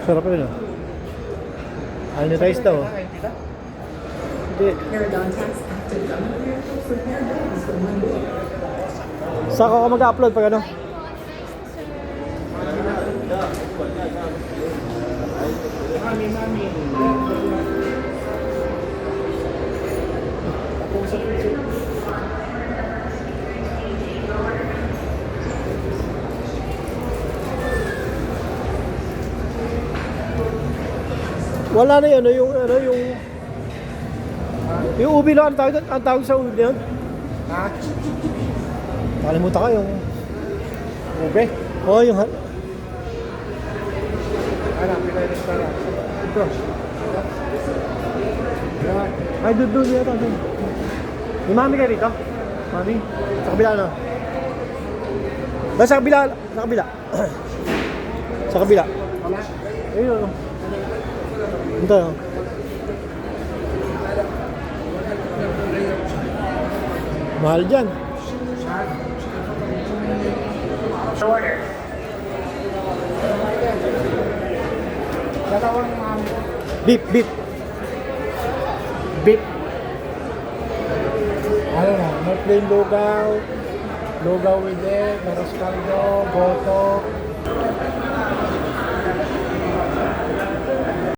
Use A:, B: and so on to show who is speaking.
A: Sarap yun, ah. Anodized daw. Hindi. Saan ka mag-upload pag ano? Wala na yun, yung ubi lang, ang tawag sa ubi na yun.
B: Ha?
A: Nakalimutan ka yung
B: Ube?
A: oh, yung
B: Ano? Pinainis ka lang.
A: ito.
B: Yan.
A: Ay, doon yata. Doon. May mami kayo rito? Mami? Sa kabila na. Ba, sa kabila. Sa kabila. Sa kabila.
B: Wala?
A: Ayun, ano. Ito, oh. Mahal dyan.
B: Order. Dalawang
A: Beef, beef.
B: beef. Ano na? May plain lugaw. Lugaw with egg, maras caldo, goto.